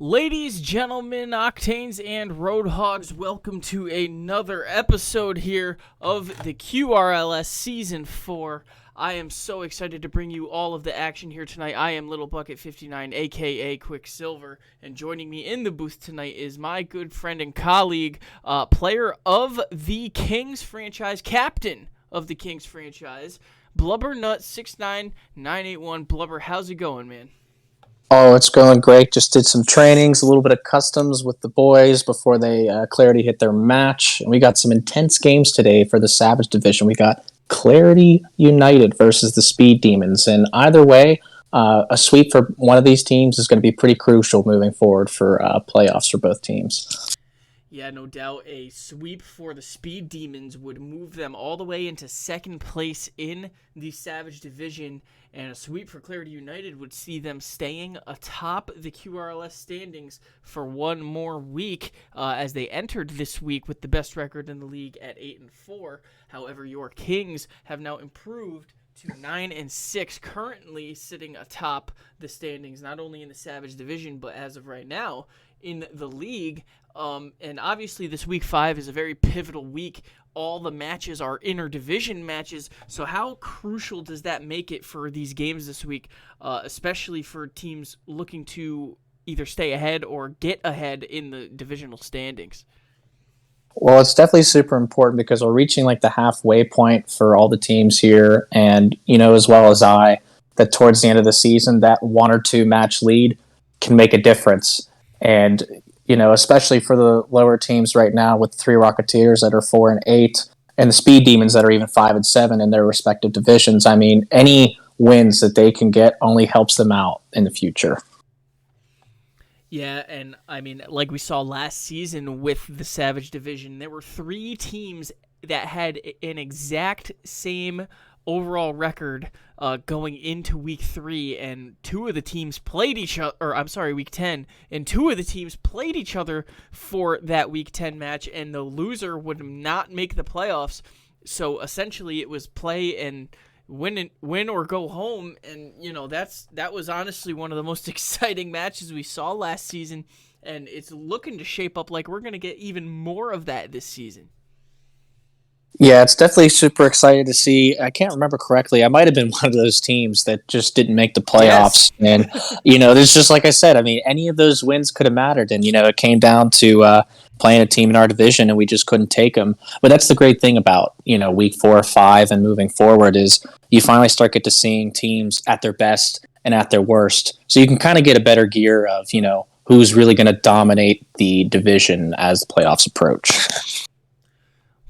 Ladies, gentlemen, Octanes, and Roadhogs, welcome to another episode here of the QRLS Season 4. I am so excited to bring you all of the action here tonight. I am Little Bucket 59, a.k.a. Quicksilver, and joining me in the booth tonight is my good friend and colleague, player of the Kings franchise, captain of the Kings franchise, Blubbernut69981. Blubber, how's it going, man? Oh, it's going great. Just did some trainings, a little bit of customs with the boys before they Clarity hit their match. And we got some intense games today for the Savage Division. We got Clarity United versus the Speed Demons. And either way, a sweep for one of these teams is going to be pretty crucial moving forward for playoffs for both teams. Yeah, no doubt. A sweep for the Speed Demons would move them all the way into second place in the Savage Division, and a sweep for Clarity United would see them staying atop the QRLS standings for one more week, as they entered this week with the best record in the league at 8-4. However, your Kings have now improved to 9-6, currently sitting atop the standings, not only in the Savage Division, but as of right now, in the league. And obviously this week 5 is a very pivotal week. All the matches are interdivision matches. So how crucial does that make it for these games this week, especially for teams looking to either stay ahead or get ahead in the divisional standings? Well, it's definitely super important because we're reaching like the halfway point for all the teams here. And, you know, as well as I, that towards the end of the season, that one or two match lead can make a difference. And, you know, especially for the lower teams right now with 3 Rocketeers that are 4-8 and the Speed Demons that are even 5-7 in their respective divisions. I mean, any wins that they can get only helps them out in the future. Yeah, and I mean, like we saw last season with the Savage Division, there were 3 teams that had an exact same overall record going into week 3, and 2 of the teams played each other, or I'm sorry, week 10, and 2 of the teams played each other for that week 10 match, and the loser would not make the playoffs. So essentially, it was play and win or go home, and you know that was honestly one of the most exciting matches we saw last season, and it's looking to shape up like we're going to get even more of that this season. Yeah, it's definitely super excited to see. I can't remember correctly. I might have been one of those teams that just didn't make the playoffs. Yes. And, you know, there's just like I said, I mean, any of those wins could have mattered. And, you know, it came down to playing a team in our division and we just couldn't take them. But that's the great thing about, you know, week 4 or 5 and moving forward is you finally start get to seeing teams at their best and at their worst. So you can kind of get a better gear of, you know, who's really going to dominate the division as the playoffs approach.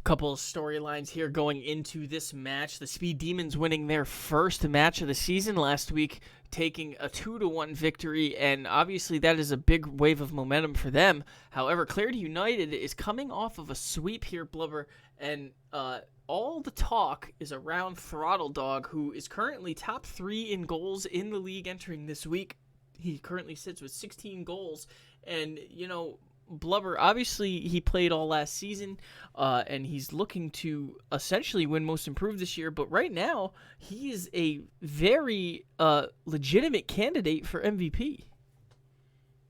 Couple of storylines here going into this match. The Speed Demons winning their first match of the season last week, taking a 2-1 victory, and obviously that is a big wave of momentum for them. However, Clarity United is coming off of a sweep here, Blubber, and all the talk is around Throttle Dog, who is currently top 3 in goals in the league entering this week. He currently sits with 16 goals, and, you know, Blubber, obviously he played all last season, and he's looking to essentially win Most Improved this year, but right now he is a very legitimate candidate for MVP.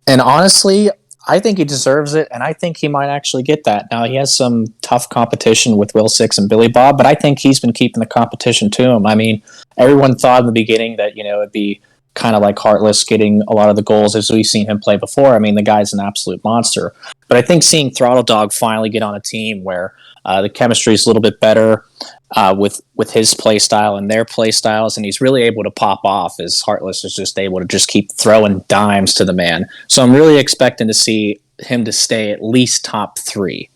And honestly, I think he deserves it, and I think he might actually get that. Now, he has some tough competition with Will Six and Billy Bob, but I think he's been keeping the competition to him. I mean, everyone thought in the beginning that, you know, it'd be kind of like Heartless getting a lot of the goals as we've seen him play before. I mean, the guy's an absolute monster. But I think seeing Throttle Dog finally get on a team where the chemistry is a little bit better with his play style and their play styles, and he's really able to pop off as Heartless is just able to just keep throwing dimes to the man. So I'm really expecting to see him to stay at least top 3.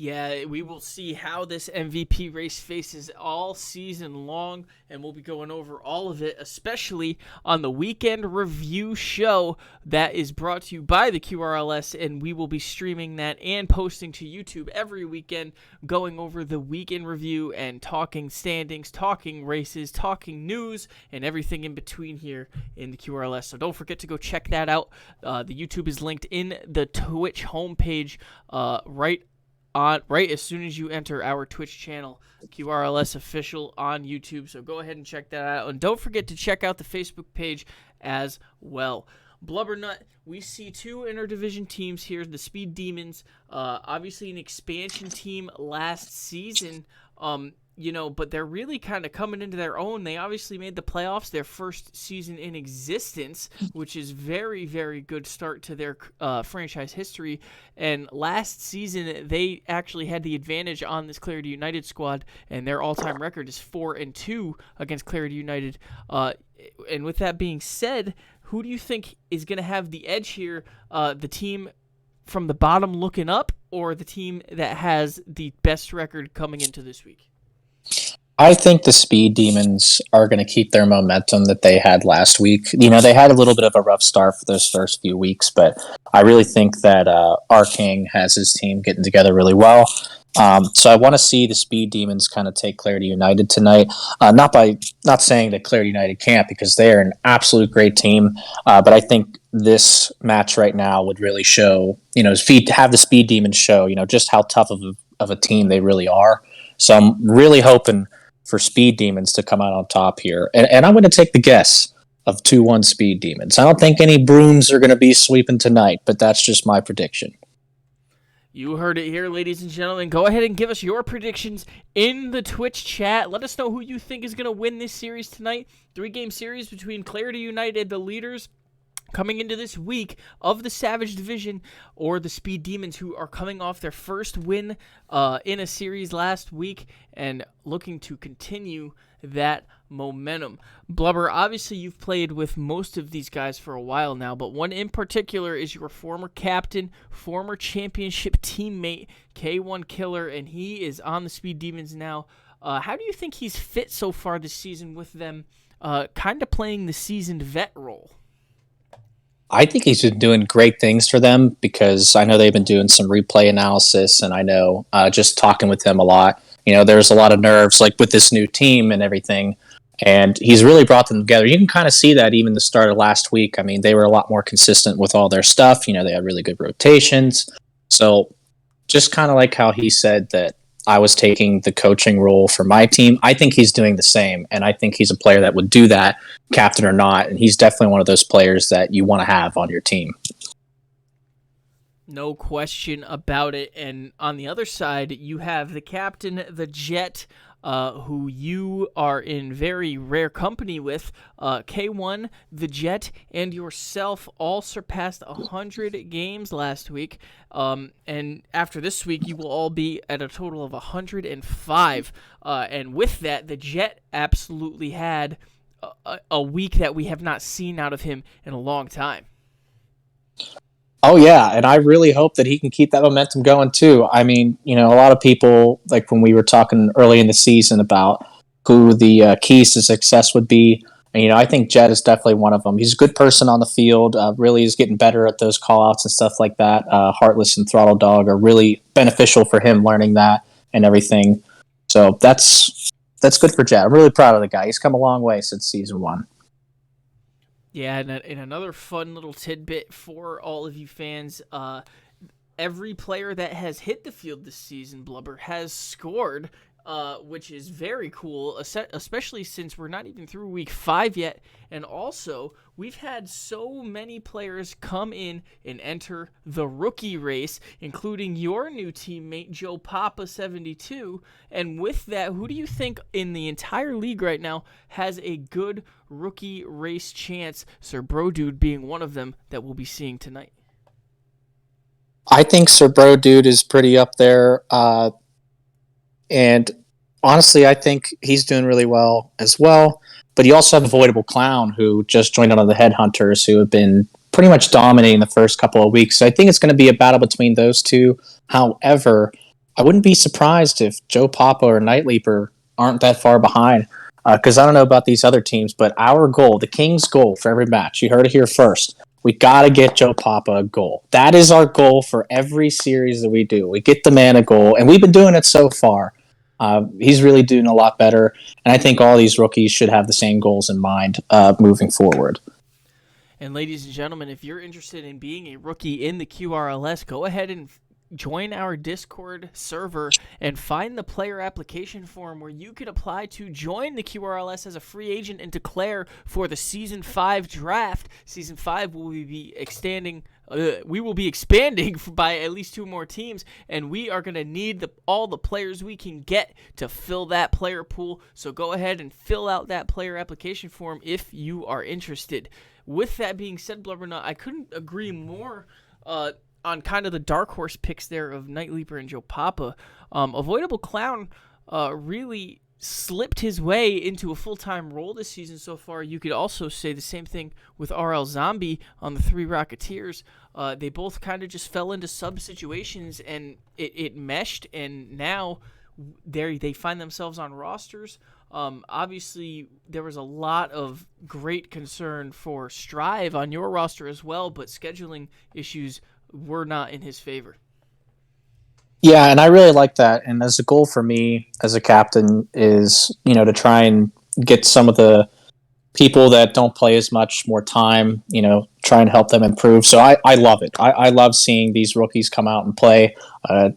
Yeah, we will see how this MVP race faces all season long, and we'll be going over all of it, especially on the Weekend Review show that is brought to you by the QRLS, and we will be streaming that and posting to YouTube every weekend, going over the Weekend Review and talking standings, talking races, talking news, and everything in between here in the QRLS. So don't forget to go check that out. The YouTube is linked in the Twitch homepage right as soon as you enter our Twitch channel, QRLS Official on YouTube. So go ahead and check that out. And don't forget to check out the Facebook page as well. Blubbernut, we see two interdivision teams here, the Speed Demons, obviously an expansion team last season, but they're really kind of coming into their own. They obviously made the playoffs their first season in existence, which is very, very good start to their franchise history. And last season, they actually had the advantage on this Clarity United squad, and their all-time record is 4-2 against Clarity United. And with that being said, who do you think is going to have the edge here? The team from the bottom looking up, or the team that has the best record coming into this week? I think the Speed Demons are going to keep their momentum that they had last week. They had a little bit of a rough start for those first few weeks, but I really think that our King has his team getting together really well. So I want to see the Speed Demons kind of take Clarity United tonight. Not saying that Clarity United can't, because they are an absolute great team. But I think this match right now would really show, have the Speed Demons show, just how tough of a team they really are. So I'm really hoping for Speed Demons to come out on top here. And I'm going to take the guess of 2-1 Speed Demons. I don't think any brooms are going to be sweeping tonight, but that's just my prediction. You heard it here, ladies and gentlemen. Go ahead and give us your predictions in the Twitch chat. Let us know who you think is going to win this series tonight. 3-game series between Clarity United, the leaders, coming into this week of the Savage Division, or the Speed Demons, who are coming off their first win in a series last week and looking to continue that momentum. Blubber, obviously you've played with most of these guys for a while now, but one in particular is your former captain, former championship teammate, K1 Killer, and he is on the Speed Demons now. How do you think he's fit so far this season with them kind of playing the seasoned vet role? I think he's been doing great things for them, because I know they've been doing some replay analysis, and I know just talking with him a lot, there's a lot of nerves, like with this new team and everything, and he's really brought them together. You can kind of see that even the start of last week. I mean, they were a lot more consistent with all their stuff. They had really good rotations. So just kind of like how he said that I was taking the coaching role for my team, I think he's doing the same, and I think he's a player that would do that, captain or not, and he's definitely one of those players that you want to have on your team. No question about it. And on the other side, you have the captain, the Jet, who you are in very rare company with. K1, the Jet, and yourself all surpassed 100 games last week. And after this week, you will all be at a total of 105. And with that, the Jet absolutely had a week that we have not seen out of him in a long time. Oh, yeah, and I really hope that he can keep that momentum going, too. I mean, a lot of people, like when we were talking early in the season about who the keys to success would be, and, I think Jet is definitely one of them. He's a good person on the field, really is getting better at those call-outs and stuff like that. Heartless and Throttle Dog are really beneficial for him learning that and everything. So that's good for Jet. I'm really proud of the guy. He's come a long way since Season 1. Yeah, and another fun little tidbit for all of you fans, every player that has hit the field this season, Blubber, has scored, which is very cool, especially since we're not even through week 5 yet. And also, we've had so many players come in and enter the rookie race, including your new teammate, Joe Papa 72. And with that, who do you think in the entire league right now has a good rookie race chance, Sir Bro Dude being one of them that we'll be seeing tonight? I think Sir Bro Dude is pretty up there. And honestly, I think he's doing really well as well. But you also have Avoidable Clown, who just joined on the Headhunters, who have been pretty much dominating the first couple of weeks. So I think it's going to be a battle between those two. However, I wouldn't be surprised if Joe Papa or Night Leaper aren't that far behind. Because I don't know about these other teams, but our goal, the King's goal for every match, you heard it here first, we got to get Joe Papa a goal. That is our goal for every series that we do. We get the man a goal, and we've been doing it so far. He's really doing a lot better, and I think all these rookies should have the same goals in mind moving forward. And ladies and gentlemen, if you're interested in being a rookie in the QRLS, go ahead and join our Discord server and find the player application form where you can apply to join the QRLS as a free agent and declare for the Season 5 draft. Season 5 will be extending. We will be expanding by at least 2 more teams, and we are going to need all the players we can get to fill that player pool. So go ahead and fill out that player application form if you are interested. With that being said, Blubbernut, I couldn't agree more on kind of the dark horse picks there of Night Leaper and Joe Papa. Avoidable Clown really slipped his way into a full-time role this season so far. You could also say the same thing with RL Zombie on the Three Rocketeers. They both kind of just fell into sub situations, and it meshed, and now they find themselves on rosters. Obviously, there was a lot of great concern for Strive on your roster as well, but scheduling issues were not in his favor. Yeah, and I really like that. And as a goal for me as a captain is, to try and get some of the people that don't play as much more time, try and help them improve. So I love it. I love seeing these rookies come out and play.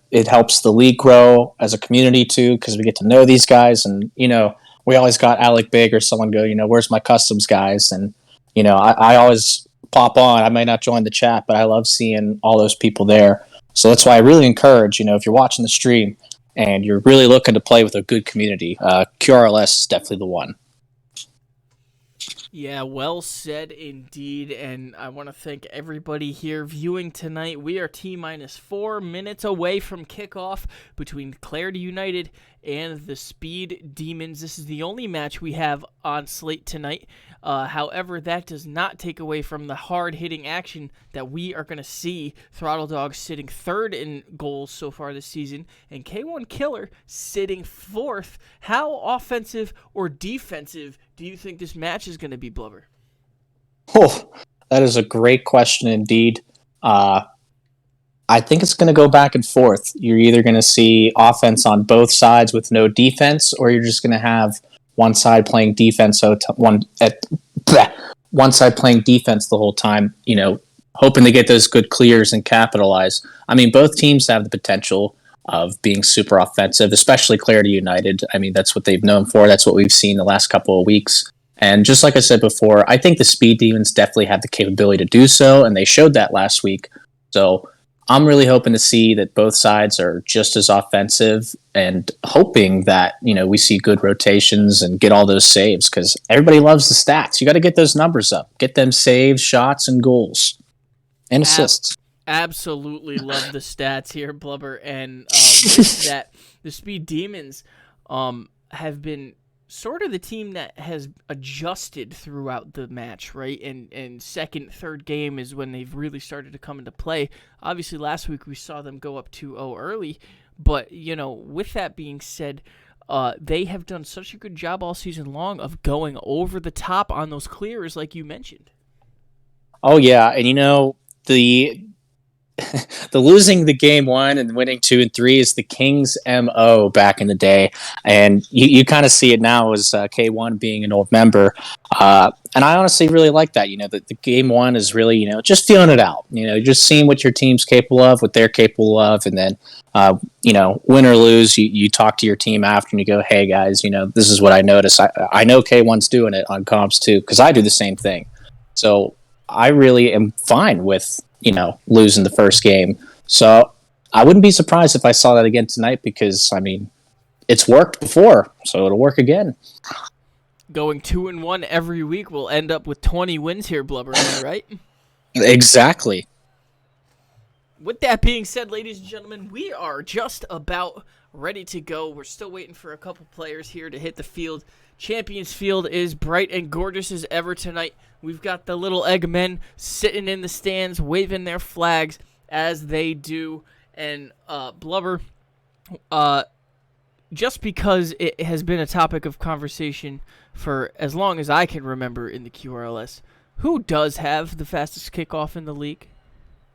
It helps the league grow as a community too, because we get to know these guys. And, we always got Alec Big or someone go, where's my customs guys? And, I always pop on. I might not join the chat, but I love seeing all those people there. So that's why I really encourage, if you're watching the stream and you're really looking to play with a good community, QRLS is definitely the one. Yeah, well said indeed, and I want to thank everybody here viewing tonight. We are T-minus 4 minutes away from kickoff between Clarity United and the Speed Demons. This is the only match we have on slate tonight. However, that does not take away from the hard-hitting action that we are going to see. Throttle Dog sitting third in goals so far this season, and K1 Killer sitting fourth. How offensive or defensive do you think this match is going to be, Blubber? Oh, that is a great question indeed. I think it's going to go back and forth. You're either going to see offense on both sides with no defense, or you're just going to have one side playing defense, one side playing defense the whole time, hoping to get those good clears and capitalize. I mean, both teams have the potential of being super offensive, especially Clarity United. I mean, that's what they've known for. That's what we've seen the last couple of weeks. And just like I said before, I think the Speed Demons definitely have the capability to do so, and they showed that last week. So I'm really hoping to see that both sides are just as offensive, and hoping that, we see good rotations and get all those saves, because everybody loves the stats. You got to get those numbers up. Get them saves, shots, and goals. And assists. Absolutely love the stats here, Blubber. And with that, the Speed Demons have been sort of the team that has adjusted throughout the match, right? And second, third game is when they've really started to come into play. Obviously, last week we saw them go up 2-0 early. But, with that being said, they have done such a good job all season long of going over the top on those clears like you mentioned. Oh, yeah. And, the losing the game 1 and winning 2 and 3 is the Kings' MO back in the day. And you kind of see it now as K1 being an old member. And I honestly really like that, the game 1 is really, just feeling it out, just seeing what your team's capable of, what they're capable of. And then, win or lose, you talk to your team after and you go, hey guys, this is what I noticed. I know K1's doing it on comps too, because I do the same thing. So I really am fine with, losing the first game. So I wouldn't be surprised if I saw that again tonight, because, I mean, it's worked before, so it'll work again. Going 2-1 every week will end up with 20 wins here, Blubber, am I right? Exactly. With that being said, ladies and gentlemen, we are just about ready to go. We're still waiting for a couple players here to hit the field. Champions Field is bright and gorgeous as ever tonight. We've got the little Eggmen sitting in the stands, waving their flags as they do. And Blubber, just because it has been a topic of conversation for as long as I can remember in the QRLS, who does have the fastest kickoff in the league?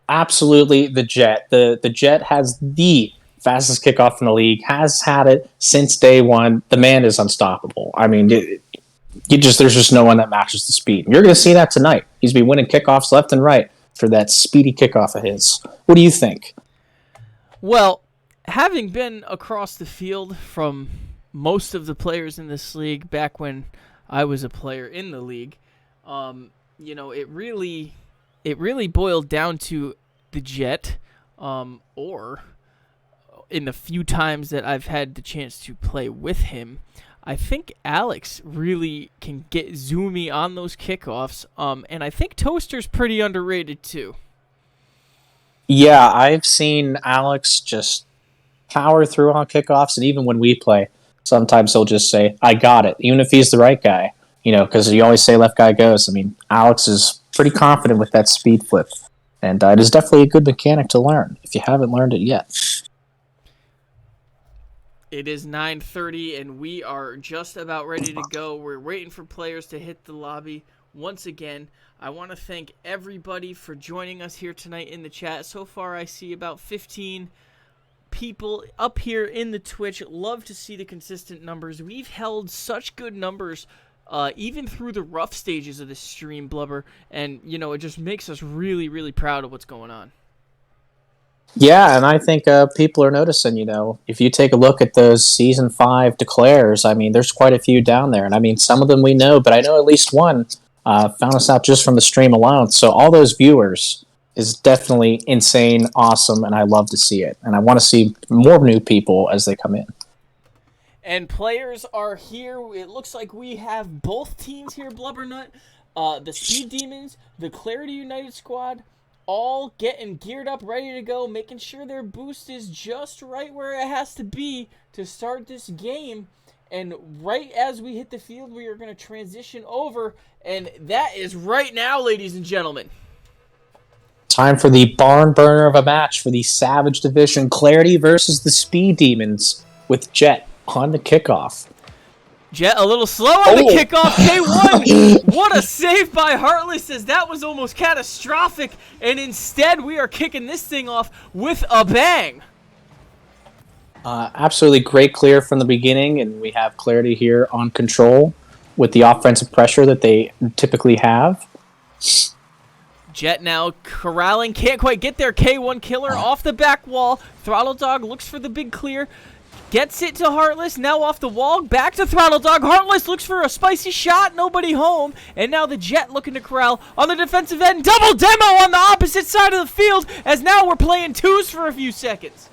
Absolutely, the Jet. The Jet has the fastest kickoff in the league, has had it since day one. The man is unstoppable. I mean, there's just no one that matches the speed. You're going to see that tonight. He's been winning kickoffs left and right for that speedy kickoff of his. What do you think? Well, having been across the field from most of the players in this league back when I was a player in the league, it really boiled down to the Jet, or in the few times that I've had the chance to play with him, I think Alex really can get zoomy on those kickoffs, and I think Toaster's pretty underrated too. Yeah, I've seen Alex just power through on kickoffs, and even when we play, sometimes he'll just say, "I got it," even if he's the right guy. Because you always say left guy goes. I mean, Alex is pretty confident with that speed flip, and it is definitely a good mechanic to learn if you haven't learned it yet. It is 9:30, and we are just about ready to go. We're waiting for players to hit the lobby. Once again, I want to thank everybody for joining us here tonight in the chat. So far, I see about 15 people up here in the Twitch. Love to see the consistent numbers. We've held such good numbers even through the rough stages of this stream, Blubber, and it just makes us really, really proud of what's going on. Yeah, and I think people are noticing, if you take a look at those Season 5 declares, I mean, there's quite a few down there. And I mean, some of them we know, but I know at least one found us out just from the stream alone. So all those viewers is definitely insane, awesome, and I love to see it. And I want to see more new people as they come in. And players are here. It looks like we have both teams here, Blubbernut. The Speed Demons, the Clarity United squad, all getting geared up, ready to go, making sure their boost is just right where it has to be to start this game. And right as we hit the field, we are going to transition over, and that is right now, ladies and gentlemen. Time for the barn burner of a match for the Savage Division, Clarity versus the Speed Demons, with Jet on the kickoff. Jet a little slow on the kickoff. K1, what a save by Heartless, as that was almost catastrophic. And instead, we are kicking this thing off with a bang. Absolutely great clear from the beginning, and we have Clarity here on control with the offensive pressure that they typically have. Jet now corralling, can't quite get there. K1 Killer off the back wall. Throttle Dog looks for the big clear. Gets it to Heartless, now off the wall, back to Throttle Dog. Heartless looks for a spicy shot, nobody home. And now the Jet looking to corral on the defensive end. Double demo on the opposite side of the field, as now we're playing twos for a few seconds.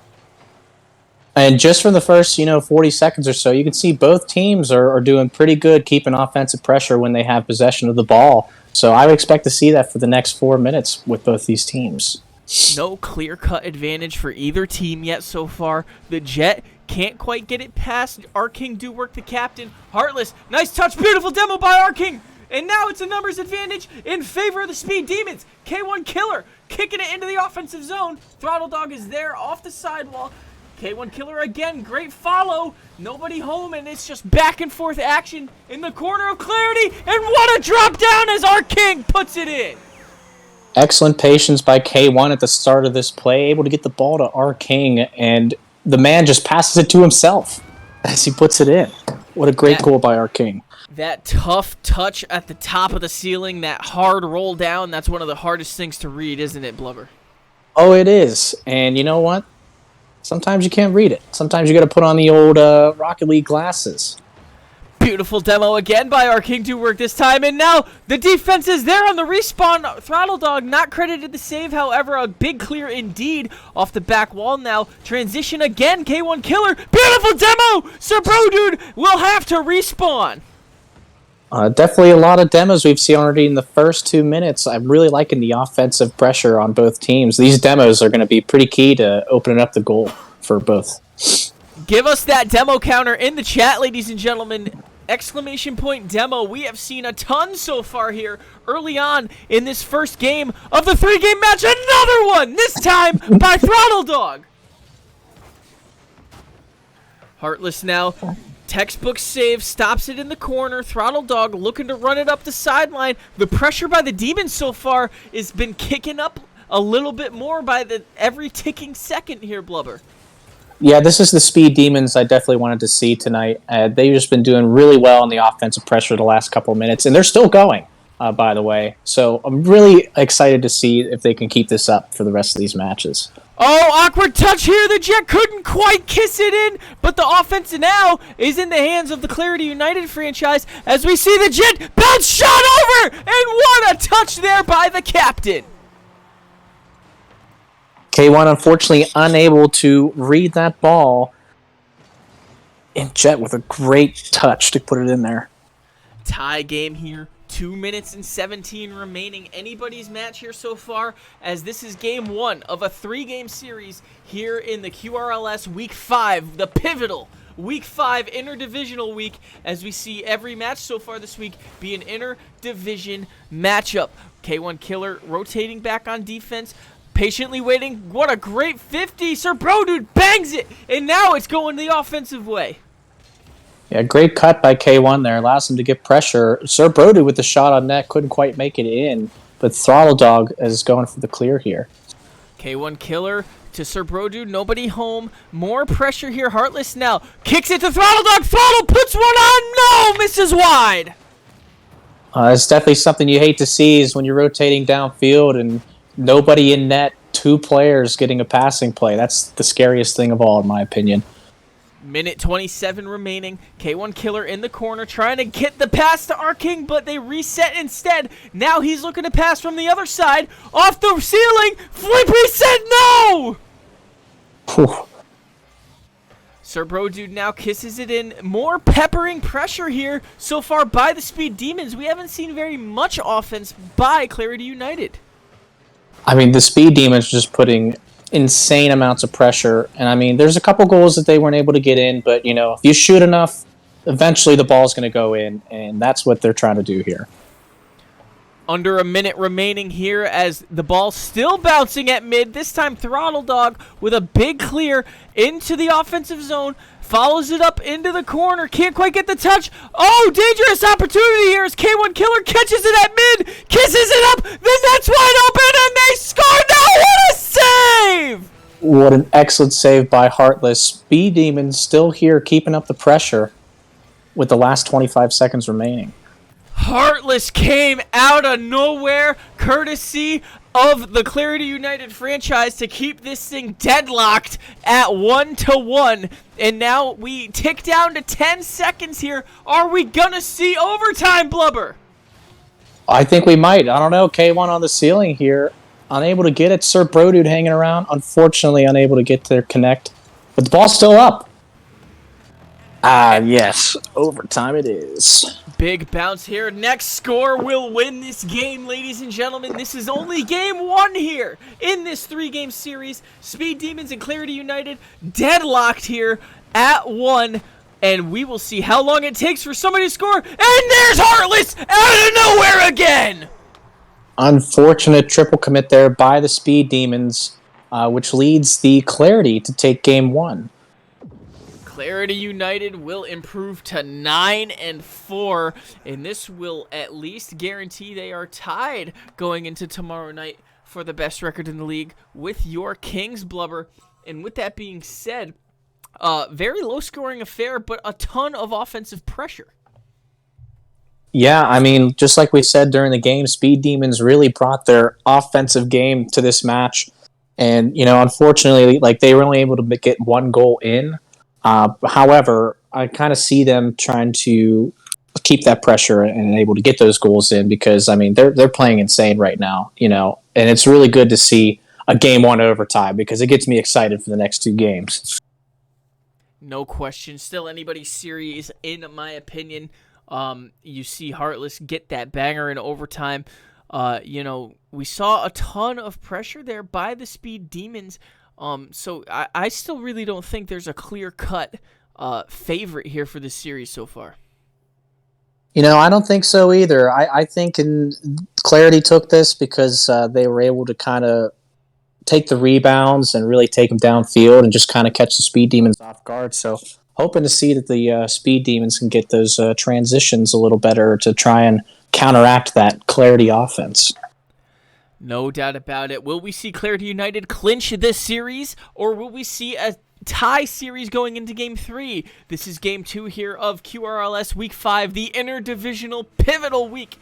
And just from the first, 40 seconds or so, you can see both teams are doing pretty good keeping offensive pressure when they have possession of the ball. So I would expect to see that for the next 4 minutes with both these teams. No clear-cut advantage for either team yet so far. The Jet can't quite get it past Our King Do Work, the captain. Heartless, nice touch, beautiful demo by Our King. And now it's a numbers advantage in favor of the Speed Demons. K1 Killer kicking it into the offensive zone. Throttle Dog is there off the sidewall. K1 Killer again, great follow. Nobody home, and it's just back and forth action in the corner of Clarity. And what a drop down as Our King puts it in. Excellent patience by K1 at the start of this play, able to get the ball to Our King, and the man just passes it to himself as he puts it in. What a great goal by Our King. That tough touch at the top of the ceiling, that hard roll down, that's one of the hardest things to read, isn't it, Blubber? Oh, it is. And you know what? Sometimes you can't read it. Sometimes you got to put on the old Rocket League glasses. Beautiful demo again by Our King Do Work this time, and now the defense is there on the respawn. Throttle Dog not credited the save, however, a big clear indeed off the back wall now. Transition again, K1 Killer, beautiful demo! Sir Bro Dude will have to respawn. Definitely a lot of demos we've seen already in the first 2 minutes. I'm really liking the offensive pressure on both teams. These demos are going to be pretty key to opening up the goal for both. Give us that demo counter in the chat, ladies and gentlemen. Exclamation point demo. We have seen a ton so far here early on in this first game of the 3-game match. Another one, this time by Throttle Dog. Heartless now. Textbook save, stops it in the corner. Throttle Dog looking to run it up the sideline. The pressure by the Demons so far has been kicking up a little bit more by every ticking second here, Blubber. Yeah, this is the Speed Demons I definitely wanted to see tonight. They've just been doing really well on the offensive pressure the last couple of minutes, and they're still going. by the way. So I'm really excited to see if they can keep this up for the rest of these matches. Oh, awkward touch here. The Jet couldn't quite kiss it in, but the offense now is in the hands of the Clarity United franchise as we see the Jet bounce shot over, and what a touch there by the captain. K1 unfortunately unable to read that ball, and Jet with a great touch to put it in there. Tie game here. 2 minutes and 17 remaining. Anybody's match here so far, as this is game 1 of a 3-game series here in the QRLS Week 5, the pivotal Week 5 interdivisional week, as we see every match so far this week be an interdivision matchup. K1 Killer rotating back on defense, patiently waiting. What a great 50. Sir Bro Dude bangs it, and now it's going the offensive way. Yeah, great cut by K1 there. Allows him to get pressure. Sir Brody with the shot on net couldn't quite make it in, but Throttle Dog is going for the clear here. K1 Killer to Sir Bro Dude. Nobody home. More pressure here. Heartless now. Kicks it to Throttle Dog. Throttle puts one on. No! Misses wide. It's definitely something you hate to see is when you're rotating downfield and nobody in net, 2 players getting a passing play. That's the scariest thing of all, in my opinion. Minute 27 remaining. K1 Killer in the corner trying to get the pass to our King, but they reset instead. Now he's looking to pass from the other side. Off the ceiling. Flip reset. No! Whew. Sir Bro Dude now kisses it in. More peppering pressure here so far by the Speed Demons. We haven't seen very much offense by Clarity United. I mean, the Speed Demons just putting insane amounts of pressure, and I mean, there's a couple goals that they weren't able to get in, but you know, if you shoot enough, eventually the ball's going to go in, and that's what they're trying to do here. Under a minute remaining here as the ball's still bouncing at mid. This time Throttle Dog with a big clear into the offensive zone. Follows it up into the corner. Can't quite get the touch. Oh, dangerous opportunity here as K1 Killer catches it at mid. Kisses it up. The net's wide open and they score. Now what a save! What an excellent save by Heartless. Speed Demons still here keeping up the pressure with the last 25 seconds remaining. Heartless came out of nowhere, courtesy of the Clarity United franchise, to keep this thing deadlocked at 1-1. And now we tick down to 10 seconds here. Are we gonna see overtime, Blubber? I think we might. I don't know. K1 on the ceiling here. Unable to get it. Sir Bro Dude hanging around. Unfortunately, unable to get their connect. But the ball's still up. Yes. Overtime it is. Big bounce here. Next score will win this game, ladies and gentlemen. This is only game 1 here in this 3-game series. Speed Demons and Clarity United deadlocked here at 1. And we will see how long it takes for somebody to score. And there's Heartless out of nowhere again! Unfortunate triple commit there by the Speed Demons, which leads the Clarity to take game 1. Clarity United will improve to 9-4, and this will at least guarantee they are tied going into tomorrow night for the best record in the league with your Kings, Blubber. And with that being said, very low-scoring affair, but a ton of offensive pressure. Yeah, I mean, just like we said during the game, Speed Demons really brought their offensive game to this match. And, you know, unfortunately, like, they were only able to get 1 goal in. However, I kind of see them trying to keep that pressure and able to get those goals in because, I mean, they're playing insane right now, you know, and it's really good to see a game 1 overtime because it gets me excited for the next 2 games. No question. Still anybody's series, in my opinion. You see Heartless get that banger in overtime. You know, we saw a ton of pressure there by the Speed Demons. So I still really don't think there's a clear-cut favorite here for this series so far. You know, I don't think so either. I think Clarity took this because they were able to kind of take the rebounds and really take them downfield and just kind of catch the Speed Demons off guard. So hoping to see that the Speed Demons can get those transitions a little better to try and counteract that Clarity offense. No doubt about it. Will we see Clarity United clinch this series, or will we see a tie series going into Game 3? This is Game 2 here of QRLS Week 5, the interdivisional pivotal week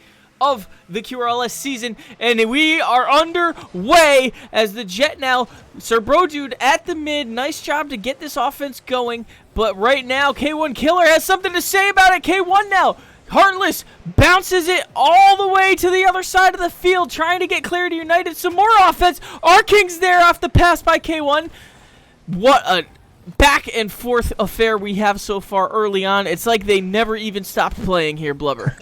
of the QRLS season, and we are underway as the Jet now, Sir Bro Dude at the mid. Nice job to get this offense going, but right now K1 Killer has something to say about it. K1 now, Heartless bounces it all the way to the other side of the field, trying to get Clarity United some more offense. Arking's there off the pass by K1. What a back and forth affair we have so far early on. It's like they never even stopped playing here, Blubber.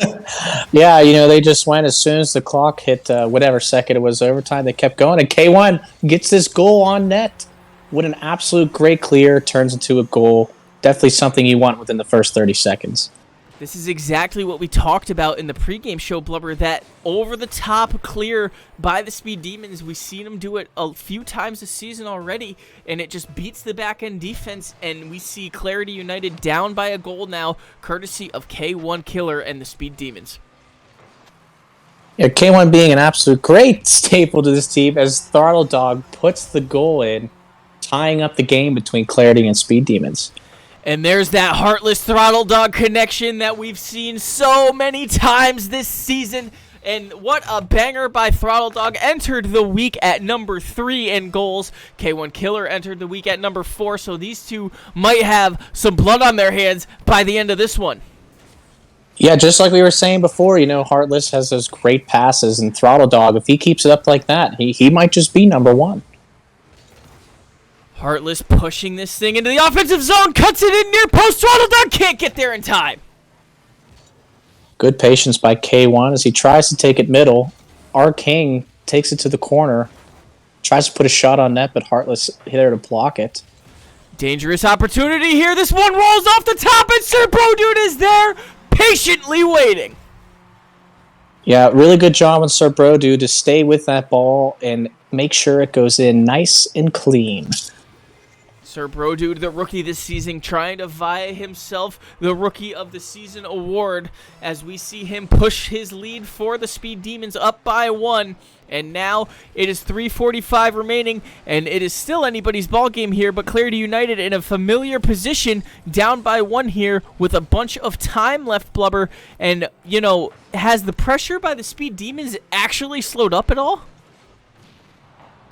Yeah, you know, they just went as soon as the clock hit whatever second it was overtime. They kept going, and K1 gets this goal on net. What an absolute great clear, turns into a goal. Definitely something you want within the first 30 seconds. This is exactly what we talked about in the pregame show, Blubber, that over-the-top clear by the Speed Demons. We've seen them do it a few times this season already, and it just beats the back-end defense, and we see Clarity United down by a goal now, courtesy of K1 Killer and the Speed Demons. Yeah, K1 being an absolute great staple to this team as Throttle Dog puts the goal in, tying up the game between Clarity and Speed Demons. And there's that Heartless Throttle Dog connection that we've seen so many times this season. And what a banger by Throttle Dog. Entered the week at number 3 in goals. K1 Killer entered the week at number 4. So these two might have some blood on their hands by the end of this one. Yeah, just like we were saying before, you know, Heartless has those great passes. And Throttle Dog, if he keeps it up like that, he might just be number 1. Heartless pushing this thing into the offensive zone, cuts it in near post. Throttle Dog can't get there in time. Good patience by K1 as he tries to take it middle. Our King takes it to the corner, tries to put a shot on net, but Heartless there to block it. Dangerous opportunity here. This one rolls off the top, and Sir Bro Dude is there, patiently waiting. Yeah, really good job on Sir Bro Dude to stay with that ball and make sure it goes in nice and clean. Sir Bro Dude, the rookie this season, trying to vie himself the Rookie of the Season award as we see him push his lead for the Speed Demons up by 1. And now it is 3:45 remaining, and it is still anybody's ball game here, but Clarity United in a familiar position, down by 1 here with a bunch of time left, Blubber. And, you know, has the pressure by the Speed Demons actually slowed up at all?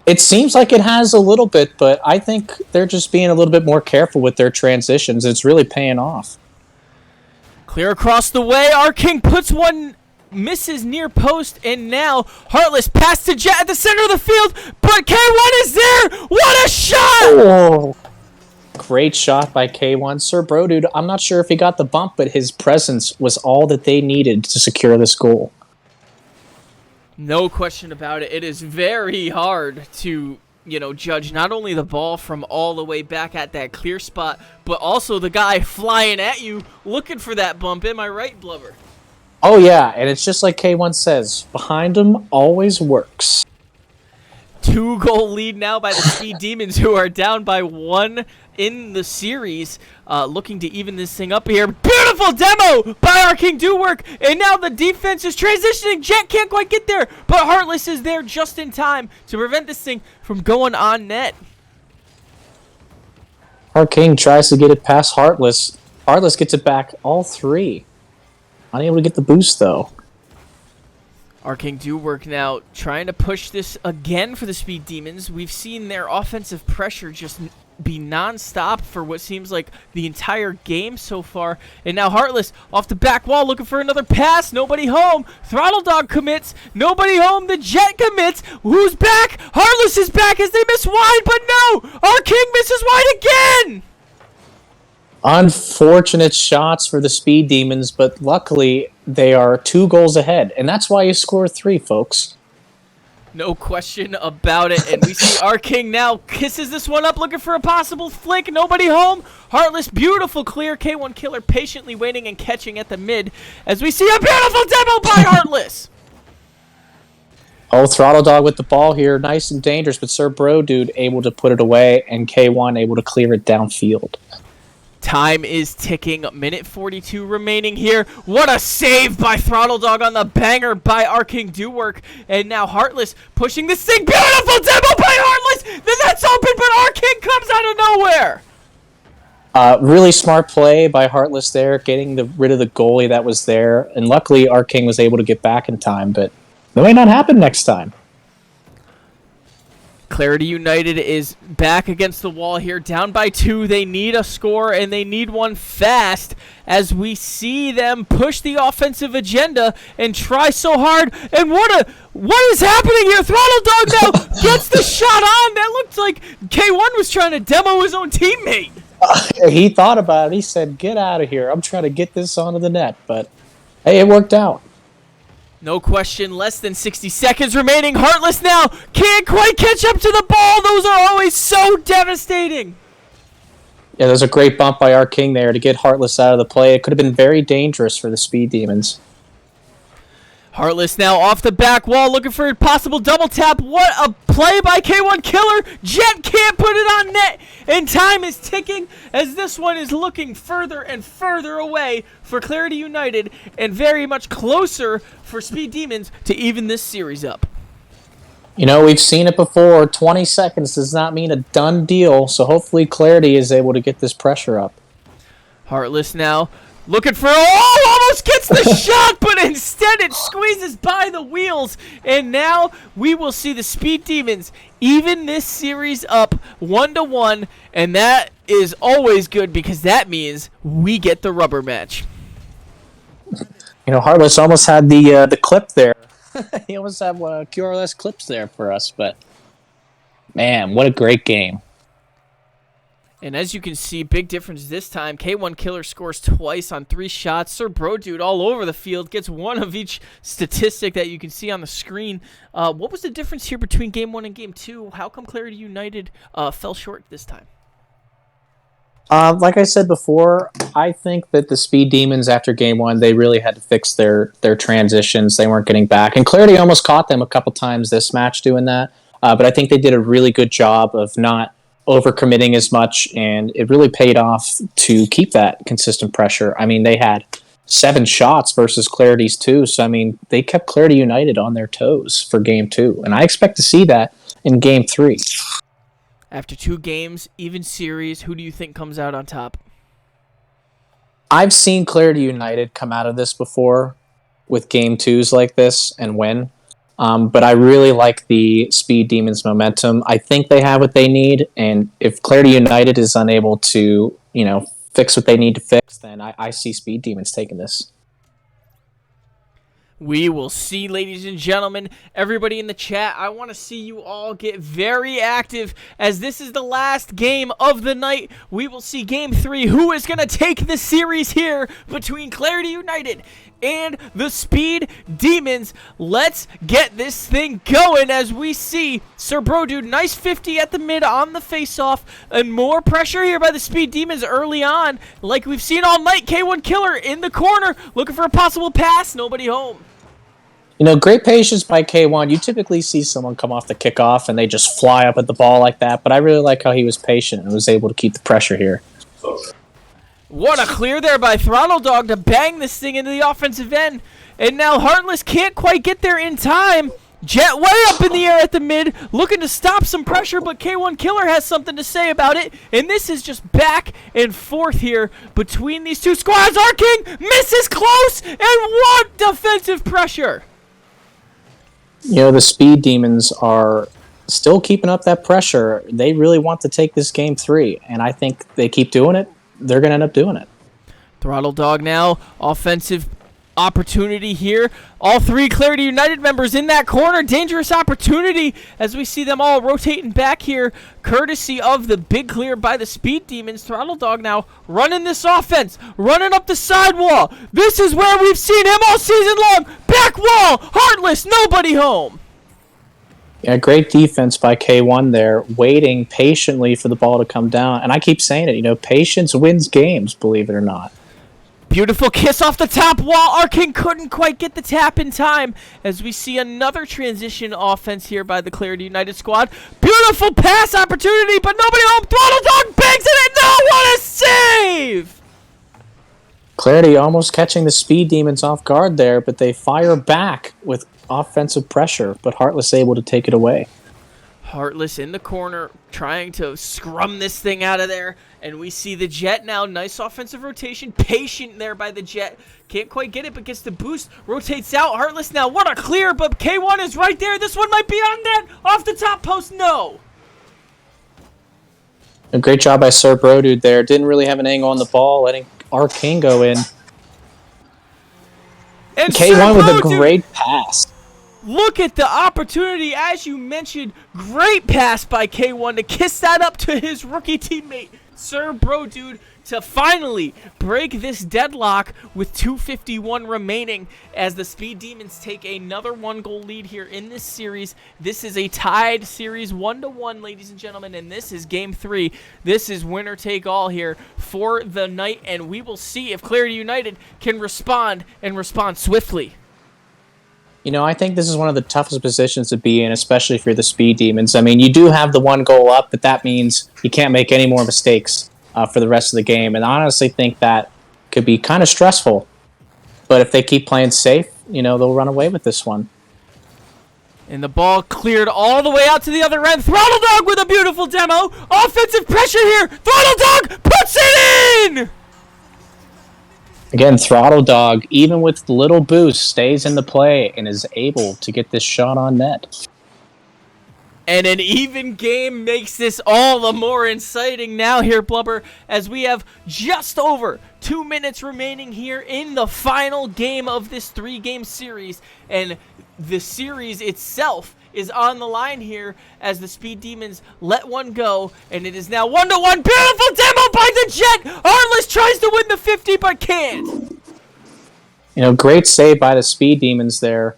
It seems like it has a little bit, but I think they're just being a little bit more careful with their transitions. It's really paying off. Clear across the way. Our King puts one, misses near post, and now Heartless pass to Jet at the center of the field, but K1 is there. What a shot! Oh, great shot by K1. Sir Bro Dude, I'm not sure if he got the bump, but his presence was all that they needed to secure this goal. No question about it. It is very hard to, you know, judge not only the ball from all the way back at that clear spot, but also the guy flying at you looking for that bump. Am I right, Blubber? Oh, yeah, and it's just like K1 says, behind him always works. 2-goal lead now by the Speed Demons, who are down by 1 in the series, looking to even this thing up here. Beautiful demo by our King Do Work, and now the defense is transitioning. Jet can't quite get there, but Heartless is there just in time to prevent this thing from going on net. Our King tries to get it past Heartless. Heartless gets it back all 3. Unable to get the boost, though. Our King Do Work now trying to push this again for the Speed Demons. We've seen their offensive pressure just be non-stop for what seems like the entire game so far. And now Heartless off the back wall looking for another pass. Nobody home. Throttle Dog commits. Nobody home. The Jet commits. Who's back? Heartless is back as they miss wide, but no! Our King misses wide again! Unfortunate shots for the Speed Demons, but luckily they are 2 goals ahead. And that's why you score 3, folks. No question about it. And we see our King now kisses this one up, looking for a possible flick. Nobody home. Heartless, beautiful clear. K1 Killer patiently waiting and catching at the mid as we see a beautiful demo by Heartless. Oh, Throttle Dog with the ball here. Nice and dangerous, but Sir Bro Dude able to put it away and K1 able to clear it downfield. Time is ticking. Minute 42 remaining here. What a save by Throttle Dog on the banger by our King Do Work. And now Heartless pushing this thing. Beautiful demo by Heartless. The net's open, but our King comes out of nowhere. Really smart play by Heartless there, getting rid of the goalie that was there. And luckily, our King was able to get back in time, but that may not happen next time. Clarity United is back against the wall here, down by 2. They need a score, and they need one fast as we see them push the offensive agenda and try so hard. And what is happening here? Throttle Dog now gets the shot on. That looked like K1 was trying to demo his own teammate. He thought about it. He said, "Get out of here. I'm trying to get this onto the net." But, hey, it worked out. No question, less than 60 seconds remaining. Heartless now can't quite catch up to the ball. Those are always so devastating. Yeah, there's a great bump by our King there to get Heartless out of the play. It could have been very dangerous for the Speed Demons. Heartless now off the back wall looking for a possible double tap. What a play by K1 Killer. Jet can't put it on net. And time is ticking as this one is looking further and further away for Clarity United and very much closer for Speed Demons to even this series up. You know, we've seen it before. 20 seconds does not mean a done deal, so hopefully Clarity is able to get this pressure up. Heartless now looking for, almost gets the shot, but instead it squeezes by the wheels. And now we will see the Speed Demons even this series up 1-1. And that is always good because that means we get the rubber match. You know, Heartless almost had the clip there. He almost had QRLS clips there for us, but man, what a great game. And as you can see, big difference this time. K1 Killer scores twice on 3 shots. Sir Bro Dude all over the field gets one of each statistic that you can see on the screen. What was the difference here between Game 1 and Game 2? How come Clarity United fell short this time? Like I said before, I think that the Speed Demons after Game 1, they really had to fix their transitions. They weren't getting back. And Clarity almost caught them a couple times this match doing that. But I think they did a really good job of not overcommitting as much, and it really paid off to keep that consistent pressure. I mean, they had 7 shots versus Clarity's 2, so I mean, they kept Clarity United on their toes for Game 2, and I expect to see that in Game 3. After 2 games, even series, who do you think comes out on top? I've seen Clarity United come out of this before with Game 2s like this and win. But I really like the Speed Demons momentum. I think they have what they need, and if Clarity United is unable to, fix what they need to fix, then I see Speed Demons taking this. We will see, ladies and gentlemen. Everybody in the chat, I want to see you all get very active as this is the last game of the night. We will see Game 3. Who is going to take the series here between Clarity United and the Speed Demons? Let's get this thing going as we see Sir Bro Dude, nice 50 at the mid on the face-off, and more pressure here by the Speed Demons early on. Like we've seen all night, K1 Killer in the corner, looking for a possible pass, nobody home. Great patience by K1. You typically see someone come off the kickoff and they just fly up at the ball like that, but I really like how he was patient and was able to keep the pressure here. What a clear there by Throttle Dog to bang this thing into the offensive end. And now Heartless can't quite get there in time. Jet way up in the air at the mid, looking to stop some pressure, but K1 Killer has something to say about it. And this is just back and forth here between these two squads. Our King misses close, and what defensive pressure. The Speed Demons are still keeping up that pressure. They really want to take this Game 3, and I think they keep doing it. They're going to end up doing it. Throttle Dog now, offensive opportunity here. All 3 Clarity United members in that corner. Dangerous opportunity as we see them all rotating back here, courtesy of the big clear by the Speed Demons. Throttle Dog now running this offense, running up the sidewall. This is where we've seen him all season long. Back wall, Heartless, nobody home. Yeah, great defense by K1 there, waiting patiently for the ball to come down. And I keep saying it, patience wins games, believe it or not. Beautiful kiss off the top wall. Our King couldn't quite get the tap in time as we see another transition offense here by the Clarity United squad. Beautiful pass opportunity, but nobody home. Throttle Dog bangs it in. No, what a save! Clarity almost catching the Speed Demons off guard there, but they fire back with offensive pressure, but Heartless able to take it away. Heartless in the corner, trying to scrum this thing out of there. And we see the Jet now. Nice offensive rotation. Patient there by the Jet. Can't quite get it, but gets the boost. Rotates out. Heartless now. What a clear, but K1 is right there. This one might be on net. Off the top post. No. A great job by Sir Brodude there. Didn't really have an angle on the ball, letting our King go in. And K1 with a great pass. Look at the opportunity, as you mentioned. Great pass by K1 to kiss that up to his rookie teammate, Sir Brodude, to finally break this deadlock with 2:51 remaining as the Speed Demons take another 1-goal lead here in this series. This is a tied series 1-1, ladies and gentlemen, and this is Game 3. This is winner take all here for the night, and we will see if Clarity United can respond and respond swiftly. You know, I think this is one of the toughest positions to be in, especially if you're the Speed Demons. I mean, you do have the 1 goal up, but that means you can't make any more mistakes for the rest of the game. And I honestly think that could be kind of stressful. But if they keep playing safe, you know, they'll run away with this one. And the ball cleared all the way out to the other end. Throttle Dog with a beautiful demo. Offensive pressure here. Throttle Dog puts it in! Again, Throttle Dog, even with little boost, stays in the play and is able to get this shot on net. And an even game makes this all the more exciting now here, Blubber, as we have just over 2 minutes remaining here in the final game of this 3-game series. And the series itself is on the line here as the Speed Demons let one go, and it is now 1-1. Beautiful demo by the Jet. Heartless tries to win the 50 but can't. You know, great save by the Speed Demons there.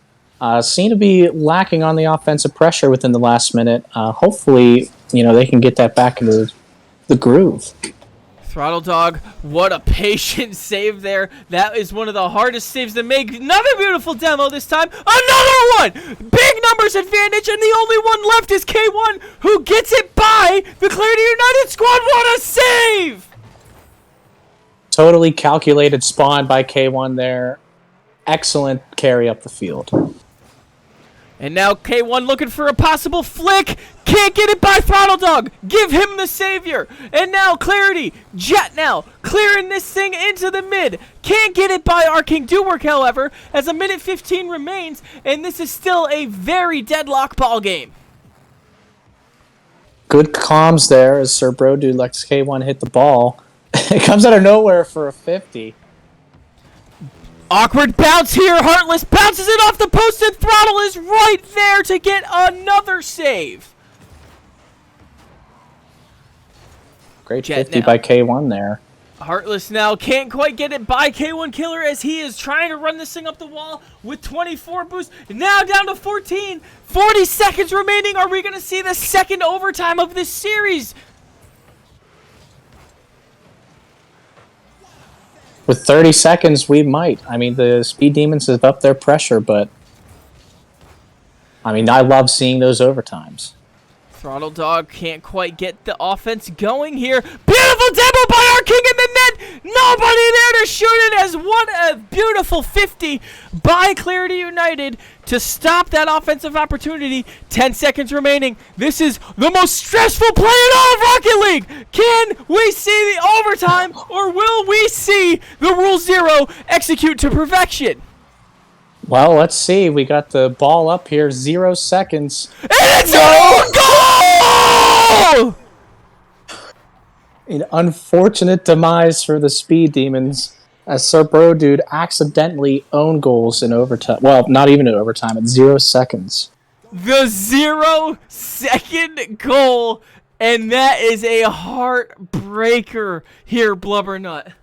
Seem to be lacking on the offensive pressure within the last minute. Hopefully, you know, they can get that back into the groove. Throttle Dog, what a patient save there. That is one of the hardest saves to make. Another beautiful demo this time. Another one! Big numbers advantage, and the only one left is K1, who gets it by the Clarity United squad. What a save! Totally calculated spawn by K1 there. Excellent carry up the field. And now K1 looking for a possible flick. Can't get it by Throttle Dog. Give him the savior. And now Clarity. Jet now clearing this thing into the mid. Can't get it by our King Duwork, however, as a minute 15 remains. And this is still a very deadlock ball game. Good comms there as Sir Brodude lets K1 hit the ball. It comes out of nowhere for a 50. Awkward bounce here. Heartless bounces it off the post, and Throttle is right there to get another save. Great Jet 50 now by K1 there. Heartless now can't quite get it by K1 Killer as he is trying to run this thing up the wall with 24 boost. Now down to 14. 40 seconds remaining. Are we going to see the second overtime of this series? With 30 seconds, we might. I mean, the Speed Demons have upped their pressure, but I mean, I love seeing those overtimes. Throttle Dog can't quite get the offense going here. Beautiful demo by our King in the net. Nobody there to shoot it, as what a beautiful 50 by Clarity United to stop that offensive opportunity. 10 seconds remaining. This is the most stressful play in all of Rocket League. Can we see the overtime, or will we see the Rule Zero execute to perfection? Well, let's see. We got the ball up here. 0 seconds. And it's a goal! An unfortunate demise for the Speed Demons as Sir Brodude accidentally owned goals in overtime. Well, not even in overtime. At 0 seconds. The 0-second goal, and that is a heartbreaker here, Blubbernut.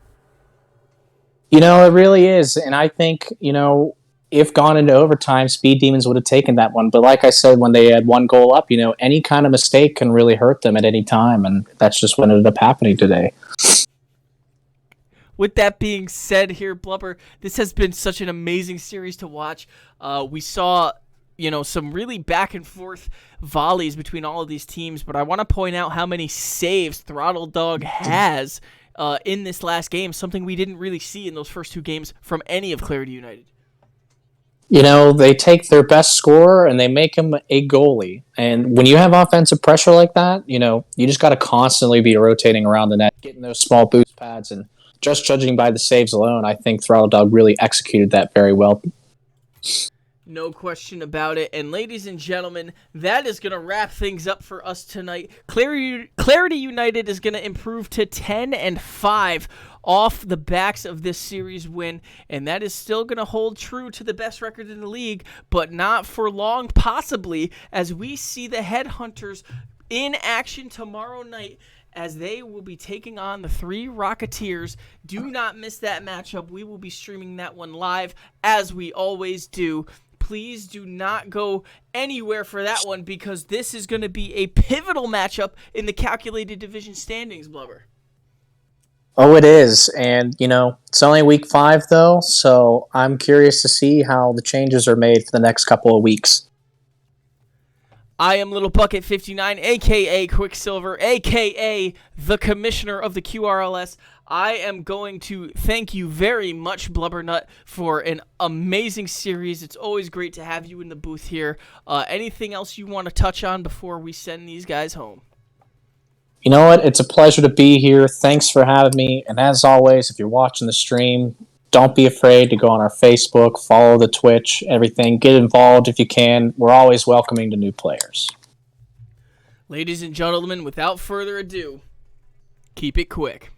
You know, it really is. And I think, you know, if gone into overtime, Speed Demons would have taken that one. But like I said, when they had 1 goal up, you know, any kind of mistake can really hurt them at any time. And that's just what ended up happening today. With that being said here, Blubber, this has been such an amazing series to watch. We saw, you know, some really back and forth volleys between all of these teams. But I want to point out how many saves Throttle Dog has in this last game. Something we didn't really see in those first 2 games from any of Clarity United. They take their best scorer and they make him a goalie. And when you have offensive pressure like that, you just got to constantly be rotating around the net, getting those small boost pads. And just judging by the saves alone, I think Throttle Dog really executed that very well. No question about it. And ladies and gentlemen, that is going to wrap things up for us tonight. Clarity United is going to improve to 10-5 off the backs of this series win, and that is still going to hold true to the best record in the league, but not for long, possibly, as we see the Headhunters in action tomorrow night as they will be taking on the Three Rocketeers. Do not miss that matchup. We will be streaming that one live, as we always do. Please do not go anywhere for that one, because this is going to be a pivotal matchup in the calculated division standings, Blubber. Oh, it is. And, it's only week 5, though, so I'm curious to see how the changes are made for the next couple of weeks. I am Little Bucket 59, a.k.a. Quicksilver, a.k.a. the Commissioner of the QRLS. I am going to thank you very much, Blubbernut, for an amazing series. It's always great to have you in the booth here. Anything else you want to touch on before we send these guys home? You know what? It's a pleasure to be here. Thanks for having me. And as always, if you're watching the stream, don't be afraid to go on our Facebook, follow the Twitch, everything. Get involved if you can. We're always welcoming to new players. Ladies and gentlemen, without further ado, keep it quick.